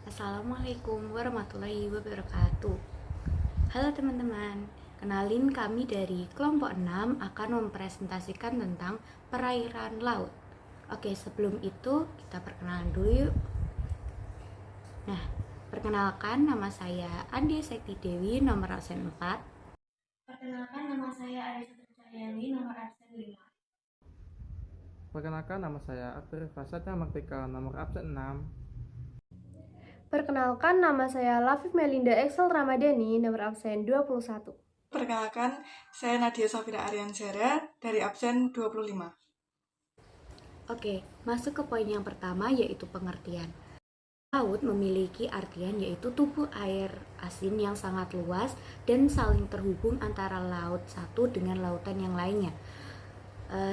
Assalamualaikum warahmatullahi wabarakatuh. Halo teman-teman, kenalin kami dari kelompok 6 akan mempresentasikan tentang perairan laut. Oke, sebelum itu kita perkenalan dulu yuk. Nah, perkenalkan nama saya Andi Sekti Dewi, nomor absen 4. Perkenalkan, nama saya Arisa Cahyani, nomor absen 5. Perkenalkan, nama saya Arthur Fasada Martika, nomor absen 6. Perkenalkan, nama saya Lafif Melinda Excel Ramadhani, nomor absen 21. Perkenalkan, saya Nadia Safira Aryansyara dari absen 25. Oke, masuk ke poin yang pertama yaitu pengertian. Laut memiliki artian yaitu tubuh air asin yang sangat luas dan saling terhubung antara laut satu dengan lautan yang lainnya.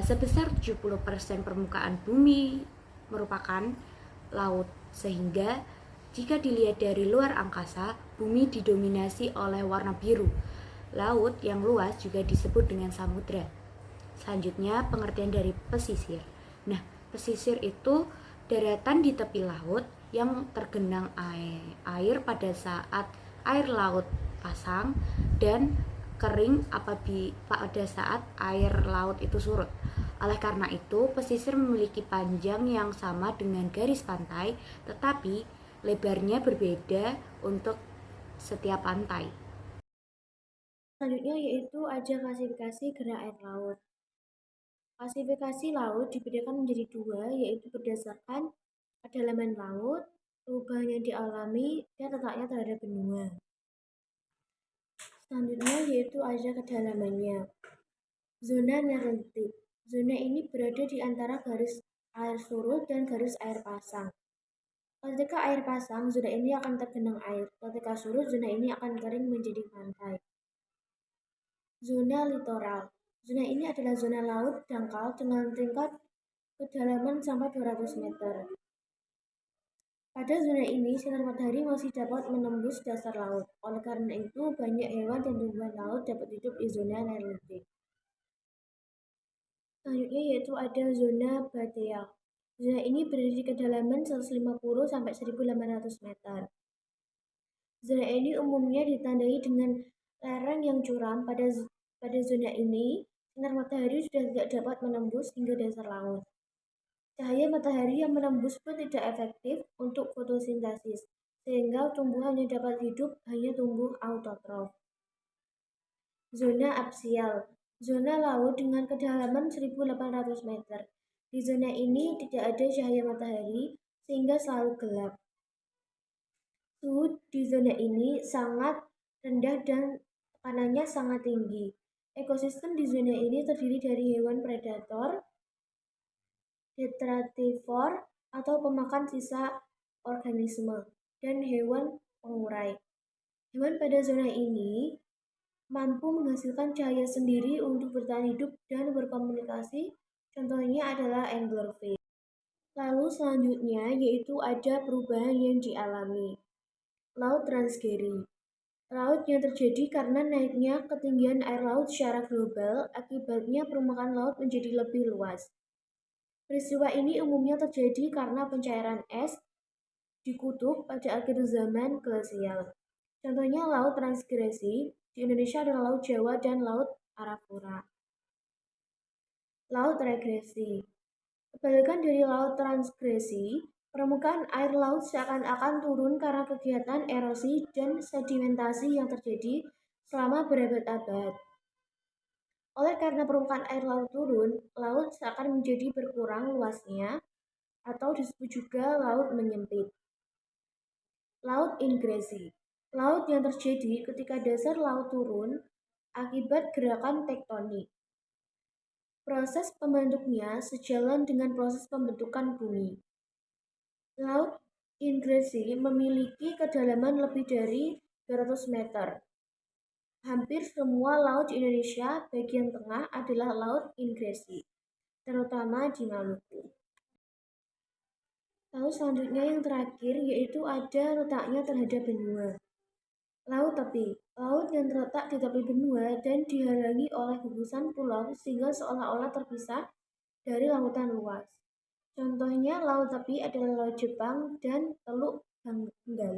Sebesar 70% permukaan bumi merupakan laut, sehingga jika dilihat dari luar angkasa, bumi didominasi oleh warna biru. Laut yang luas juga disebut dengan samudra. Selanjutnya, pengertian dari pesisir. Nah, pesisir itu daratan di tepi laut yang tergenang air pada saat air laut pasang dan kering pada saat air laut itu surut. Oleh karena itu, pesisir memiliki panjang yang sama dengan garis pantai, tetapi lebarnya berbeda untuk setiap pantai. Selanjutnya yaitu ada klasifikasi gerak air laut. Klasifikasi laut dibedakan menjadi dua, yaitu berdasarkan kedalaman laut, perubahan yang dialami, dan letaknya terhadap benua. Selanjutnya yaitu ada kedalamannya. Zona Nearlitik. Zona ini berada di antara garis air surut dan garis air pasang. Ketika air pasang, zona ini akan tergenang air. Ketika surut, zona ini akan kering menjadi pantai. Zona litoral. Zona ini adalah zona laut dangkal dengan tingkat kedalaman sampai 200 meter. Pada zona ini, sinar matahari masih dapat menembus dasar laut. Oleh karena itu, banyak hewan dan tumbuhan laut dapat hidup di zona Nearlitik. Selanjutnya yaitu ada zona Bateal. Zona ini berada di kedalaman 150 sampai 1.800 meter. Zona ini umumnya ditandai dengan lereng yang curam. Pada zona ini, sinar matahari sudah tidak dapat menembus hingga dasar laut. Cahaya matahari yang menembus pun tidak efektif untuk fotosintesis, sehingga tumbuhan yang dapat hidup hanya tumbuh autotrof. Zona aksial. Zona laut dengan kedalaman 1.800 meter. Di zona ini tidak ada cahaya matahari, sehingga selalu gelap. Suhu di zona ini sangat rendah dan tekanannya sangat tinggi. Ekosistem di zona ini terdiri dari hewan predator, detritivor atau pemakan sisa organisme, dan hewan pengurai. Hewan pada zona ini mampu menghasilkan cahaya sendiri untuk bertahan hidup dan berkomunikasi. Contohnya adalah anglerfish. Lalu selanjutnya yaitu ada perubahan yang dialami. Laut transgeri. Laut yang terjadi karena naiknya ketinggian air laut secara global, akibatnya permukaan laut menjadi lebih luas. Peristiwa ini umumnya terjadi karena pencairan es di kutub pada akhir zaman glasial. Contohnya laut transgresi di Indonesia adalah Laut Jawa dan Laut Arafura. Laut regresi. Kebalikan dari laut transgresi, permukaan air laut seakan-akan turun karena kegiatan erosi dan sedimentasi yang terjadi selama berabad-abad. Oleh karena permukaan air laut turun, laut seakan menjadi berkurang luasnya, atau disebut juga laut menyempit. Laut ingresi. Laut yang terjadi ketika dasar laut turun akibat gerakan tektonik. Proses pembentuknya sejalan dengan proses pembentukan bumi. Laut ingresi memiliki kedalaman lebih dari 200 meter. Hampir semua laut di Indonesia bagian tengah adalah laut ingresi, terutama di Maluku. Lalu selanjutnya yang terakhir yaitu ada letaknya terhadap benua. Laut tepi. Laut yang terletak di tepi benua dan dihalangi oleh gugusan pulau sehingga seolah-olah terpisah dari lautan luas. Contohnya laut tepi adalah Laut Jepang dan Teluk Benggala.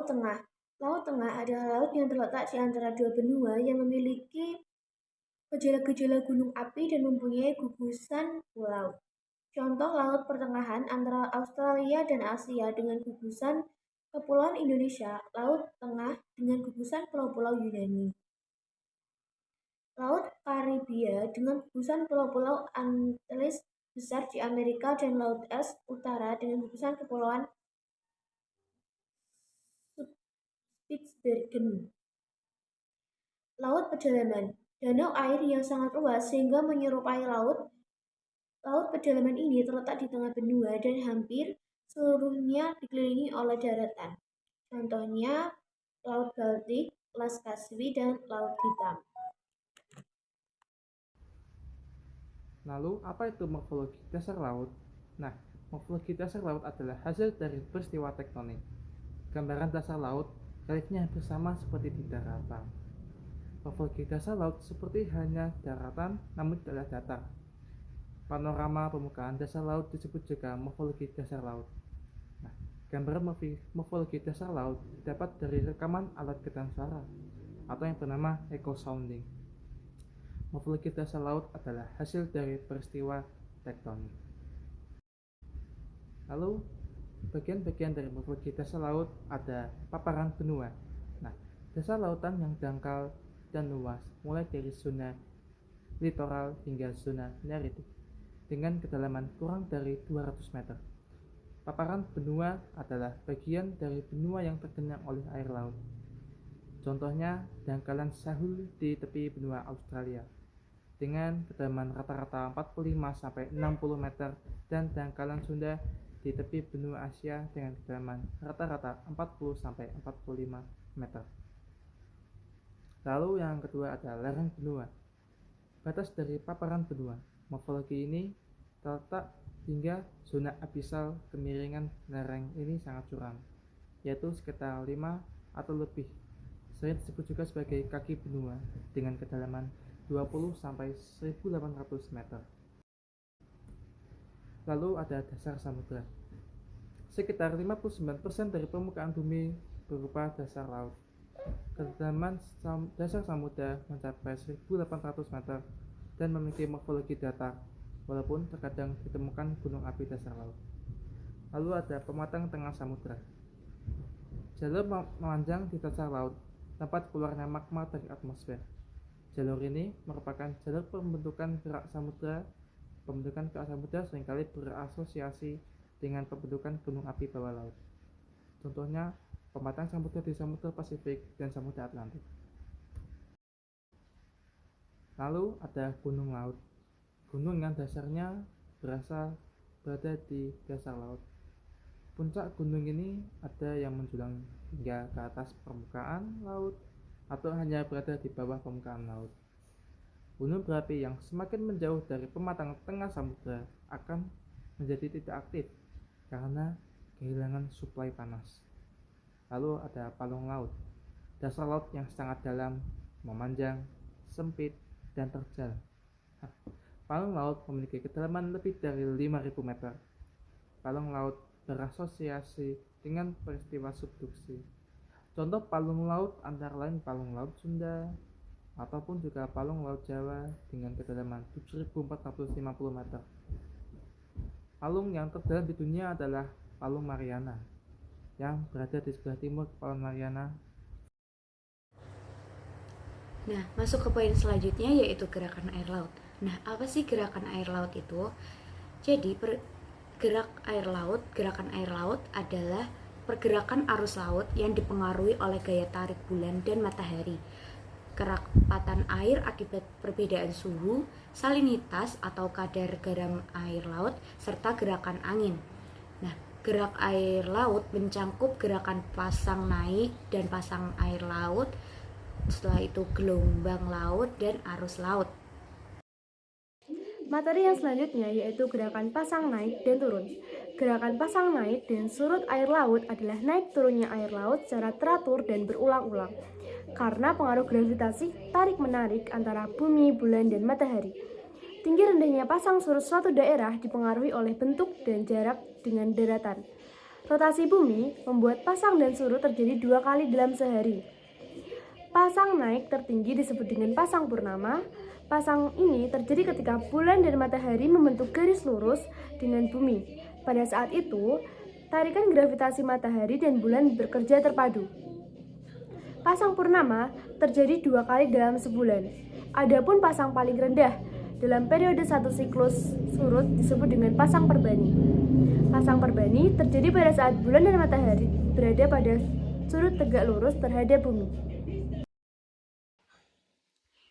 Laut Tengah. Laut Tengah adalah laut yang terletak di antara dua benua yang memiliki gejala-gejala gunung api dan mempunyai gugusan pulau. Contoh laut pertengahan antara Australia dan Asia dengan gugusan Kepulauan Indonesia, Laut Tengah dengan gugusan pulau-pulau Yunani. Laut Karibia dengan gugusan pulau-pulau Antilles besar di Amerika dan Laut Es Utara dengan gugusan kepulauan Spitsbergen. Laut Pedalaman, danau air yang sangat luas sehingga menyerupai laut. Laut pedalaman ini terletak di tengah benua dan hampir seluruhnya dikelilingi oleh daratan. Contohnya Laut Baltik, Las Kaswi, dan Laut Hitam. Lalu, apa itu morfologi dasar laut? Nah, morfologi dasar laut adalah hasil dari peristiwa tektonik. Gambaran dasar laut reliefnya hampir sama seperti di daratan. Morfologi dasar laut seperti hanya daratan, namun tidak datar. Panorama permukaan dasar laut disebut juga morfologi dasar laut. Nah, gambaran morfologi dasar laut didapat dari rekaman alat getar suara atau yang bernama echo sounding. Morfologi dasar laut adalah hasil dari peristiwa tektonik. Lalu, bagian-bagian dari morfologi dasar laut ada paparan benua. Nah, dasar lautan yang dangkal dan luas, mulai dari zona litoral hingga zona neritik, dengan kedalaman kurang dari 200 meter. Paparan benua adalah bagian dari benua yang tergenang oleh air laut. Contohnya, dangkalan Sahul di tepi benua Australia dengan kedalaman rata-rata 45-60 meter dan dangkalan Sunda di tepi benua Asia dengan kedalaman rata-rata 40-45 meter. Lalu yang kedua adalah lereng benua. Batas dari paparan benua. Morfologi ini terletak hingga zona abisal kemiringan lereng ini sangat curam, yaitu sekitar 5 atau lebih. Sering disebut juga sebagai kaki benua dengan kedalaman 20-1800 meter. Lalu ada dasar samudra. Sekitar 59% dari permukaan bumi berupa dasar laut. Kedalaman dasar samudra mencapai 1800 meter dan memiliki morfologi datar, walaupun terkadang ditemukan gunung api dasar laut. Lalu ada pematang tengah samudra. Jalur memanjang di dasar laut, tempat keluarnya magma dari atmosfer. Jalur ini merupakan jalur pembentukan gerak samudra. Pembentukan gerak samudra seringkali berasosiasi dengan pembentukan gunung api bawah laut. Contohnya, pematang samudra di Samudra Pasifik dan Samudra Atlantik. Lalu ada gunung laut. Gunung yang dasarnya berada di dasar laut. Puncak gunung ini ada yang menjulang hingga ke atas permukaan laut atau hanya berada di bawah permukaan laut. Gunung berapi yang semakin menjauh dari pematang tengah samudra akan menjadi tidak aktif karena kehilangan suplai panas. Lalu ada palung laut. Dasar laut yang sangat dalam, memanjang, sempit, dan terjal. Palung laut memiliki kedalaman lebih dari 5.000 meter. Palung laut berasosiasi dengan peristiwa subduksi. Contoh palung laut antara lain palung laut Sunda ataupun juga palung laut Jawa dengan kedalaman 7.450 meter. Palung yang terdalam di dunia adalah Palung Mariana yang berada di sebelah timur Kepulauan Mariana. Nah, masuk ke poin selanjutnya yaitu gerakan air laut. Nah, apa sih gerakan air laut itu? Jadi, gerakan air laut adalah pergerakan arus laut yang dipengaruhi oleh gaya tarik bulan dan matahari, kerapatan air akibat perbedaan suhu, salinitas atau kadar garam air laut, serta gerakan angin. Nah, gerak air laut mencangkup gerakan pasang naik dan pasang air laut, setelah itu gelombang laut dan arus laut. Materi yang selanjutnya yaitu gerakan pasang naik dan turun. Gerakan pasang naik dan surut air laut adalah naik turunnya air laut secara teratur dan berulang-ulang karena pengaruh gravitasi tarik-menarik antara bumi, bulan, dan matahari. Tinggi rendahnya pasang surut suatu daerah dipengaruhi oleh bentuk dan jarak dengan daratan. Rotasi bumi membuat pasang dan surut terjadi 2 kali dalam sehari. Pasang naik tertinggi disebut dengan pasang purnama. Pasang ini terjadi ketika bulan dan matahari membentuk garis lurus dengan bumi. Pada saat itu, tarikan gravitasi matahari dan bulan bekerja terpadu. Pasang purnama terjadi 2 kali dalam sebulan. Adapun pasang paling rendah dalam periode satu siklus surut disebut dengan pasang perbani. Pasang perbani terjadi pada saat bulan dan matahari berada pada sudut tegak lurus terhadap bumi.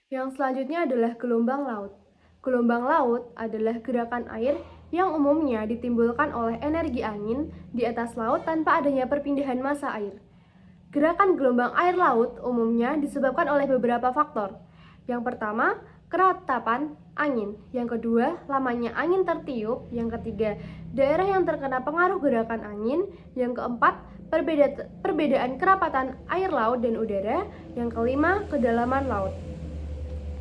Yang selanjutnya adalah gelombang laut. Gelombang laut adalah gerakan air yang umumnya ditimbulkan oleh energi angin di atas laut tanpa adanya perpindahan massa air. Gerakan gelombang air laut umumnya disebabkan oleh beberapa faktor. Yang pertama, keratapan angin. Yang kedua, lamanya angin tertiup. Yang ketiga, daerah yang terkena pengaruh gerakan angin. Yang keempat, perbedaan kerapatan air laut dan udara. Yang kelima, kedalaman laut.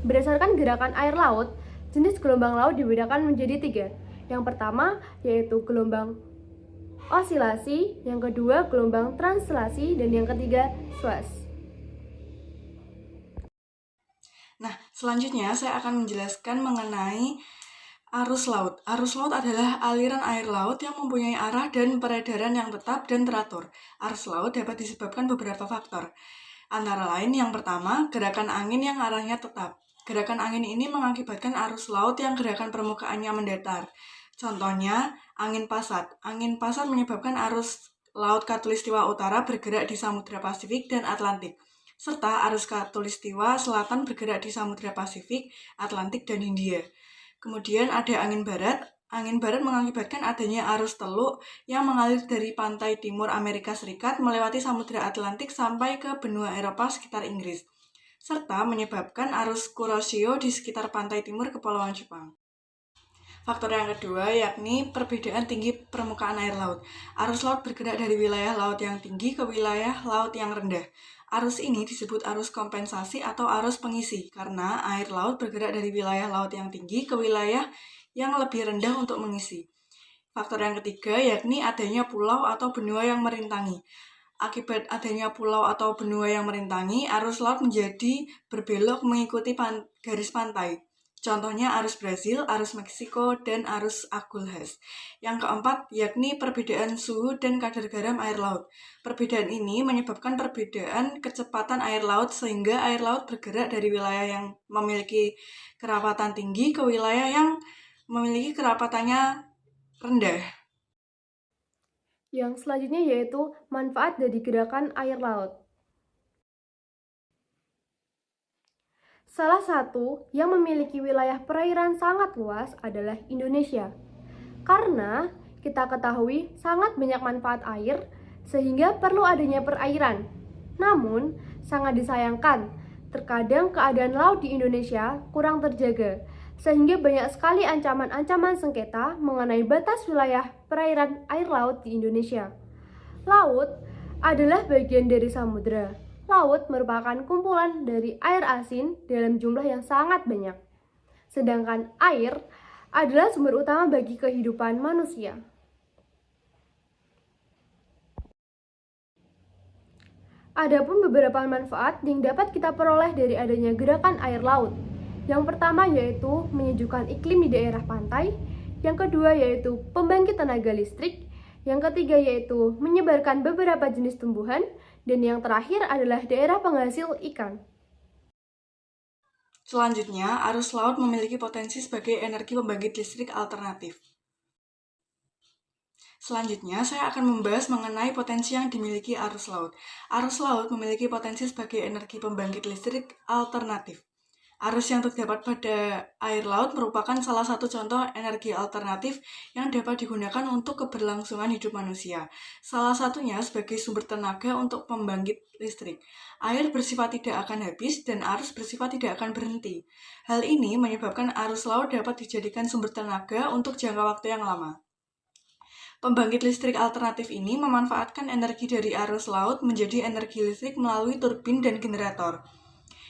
Berdasarkan gerakan air laut, jenis gelombang laut dibedakan menjadi 3. Yang pertama, yaitu gelombang osilasi, yang kedua gelombang translasi, dan yang ketiga swash. Nah, selanjutnya saya akan menjelaskan mengenai arus laut. Arus laut adalah aliran air laut yang mempunyai arah dan peredaran yang tetap dan teratur. Arus laut dapat disebabkan beberapa faktor. Antara lain yang pertama, gerakan angin yang arahnya tetap. Gerakan angin ini mengakibatkan arus laut yang gerakan permukaannya mendatar. Contohnya, angin pasat. Angin pasat menyebabkan arus laut Khatulistiwa Utara bergerak di Samudra Pasifik dan Atlantik, serta arus Khatulistiwa Selatan bergerak di Samudra Pasifik, Atlantik, dan Hindia. Kemudian ada angin barat. Angin barat mengakibatkan adanya arus teluk yang mengalir dari pantai timur Amerika Serikat melewati Samudra Atlantik sampai ke benua Eropa sekitar Inggris, serta menyebabkan arus Kuroshio di sekitar pantai timur Kepulauan Jepang. Faktor yang kedua yakni perbedaan tinggi permukaan air laut. Arus laut bergerak dari wilayah laut yang tinggi ke wilayah laut yang rendah. Arus ini disebut arus kompensasi atau arus pengisi karena air laut bergerak dari wilayah laut yang tinggi ke wilayah yang lebih rendah untuk mengisi. Faktor yang ketiga yakni adanya pulau atau benua yang merintangi. Akibat adanya pulau atau benua yang merintangi, arus laut menjadi berbelok mengikuti garis pantai. Contohnya arus Brasil, arus Meksiko, dan arus Agulhas. Yang keempat, yakni perbedaan suhu dan kadar garam air laut. Perbedaan ini menyebabkan perbedaan kecepatan air laut sehingga air laut bergerak dari wilayah yang memiliki kerapatan tinggi ke wilayah yang memiliki kerapatannya rendah. Yang selanjutnya yaitu manfaat dari gerakan air laut. Salah satu yang memiliki wilayah perairan sangat luas adalah Indonesia. Karena kita ketahui sangat banyak manfaat air, sehingga perlu adanya perairan. Namun, sangat disayangkan, terkadang keadaan laut di Indonesia kurang terjaga, sehingga banyak sekali ancaman-ancaman sengketa mengenai batas wilayah perairan air laut di Indonesia. Laut adalah bagian dari samudera. Laut merupakan kumpulan dari air asin dalam jumlah yang sangat banyak. Sedangkan air adalah sumber utama bagi kehidupan manusia. Adapun beberapa manfaat yang dapat kita peroleh dari adanya gerakan air laut. Yang pertama yaitu menyejukkan iklim di daerah pantai. Yang kedua yaitu pembangkit tenaga listrik. Yang ketiga yaitu menyebarkan beberapa jenis tumbuhan. Dan yang terakhir adalah daerah penghasil ikan. Selanjutnya, arus laut memiliki potensi sebagai energi pembangkit listrik alternatif. Selanjutnya, saya akan membahas mengenai potensi yang dimiliki arus laut. Arus laut memiliki potensi sebagai energi pembangkit listrik alternatif. Arus yang terdapat pada air laut merupakan salah satu contoh energi alternatif yang dapat digunakan untuk keberlangsungan hidup manusia. Salah satunya sebagai sumber tenaga untuk pembangkit listrik. Air bersifat tidak akan habis dan arus bersifat tidak akan berhenti. Hal ini menyebabkan arus laut dapat dijadikan sumber tenaga untuk jangka waktu yang lama. Pembangkit listrik alternatif ini memanfaatkan energi dari arus laut menjadi energi listrik melalui turbin dan generator.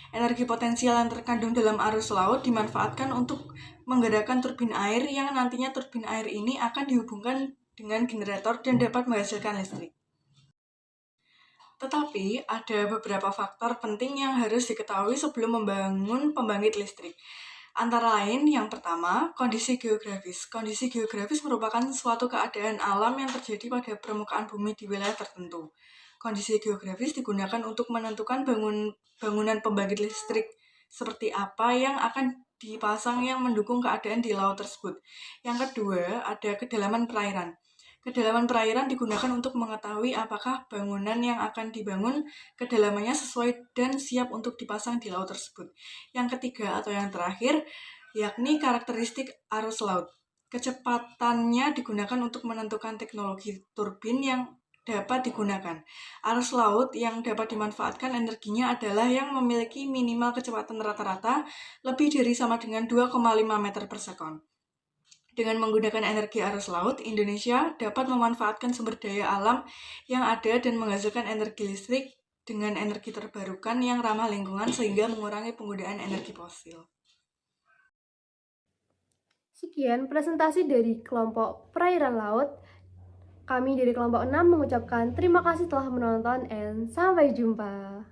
Energi potensial yang terkandung dalam arus laut dimanfaatkan untuk menggerakkan turbin air yang nantinya turbin air ini akan dihubungkan dengan generator dan dapat menghasilkan listrik. Tetapi ada beberapa faktor penting yang harus diketahui sebelum membangun pembangkit listrik. Antara lain, yang pertama, kondisi geografis. Kondisi geografis merupakan suatu keadaan alam yang terjadi pada permukaan bumi di wilayah tertentu. Kondisi geografis digunakan untuk menentukan bangunan pembangkit listrik seperti apa yang akan dipasang yang mendukung keadaan di laut tersebut. Yang kedua, ada kedalaman perairan. Kedalaman perairan digunakan untuk mengetahui apakah bangunan yang akan dibangun kedalamannya sesuai dan siap untuk dipasang di laut tersebut. Yang ketiga atau yang terakhir, yakni karakteristik arus laut. Kecepatannya digunakan untuk menentukan teknologi turbin yang dapat digunakan. Arus laut yang dapat dimanfaatkan energinya adalah yang memiliki minimal kecepatan rata-rata lebih dari sama dengan 2,5 meter per sekon. Dengan menggunakan energi arus laut, Indonesia dapat memanfaatkan sumber daya alam yang ada dan menghasilkan energi listrik dengan energi terbarukan yang ramah lingkungan sehingga mengurangi penggunaan energi fosil. Sekian presentasi dari kelompok perairan laut. Kami dari kelompok 6 mengucapkan terima kasih telah menonton and sampai jumpa.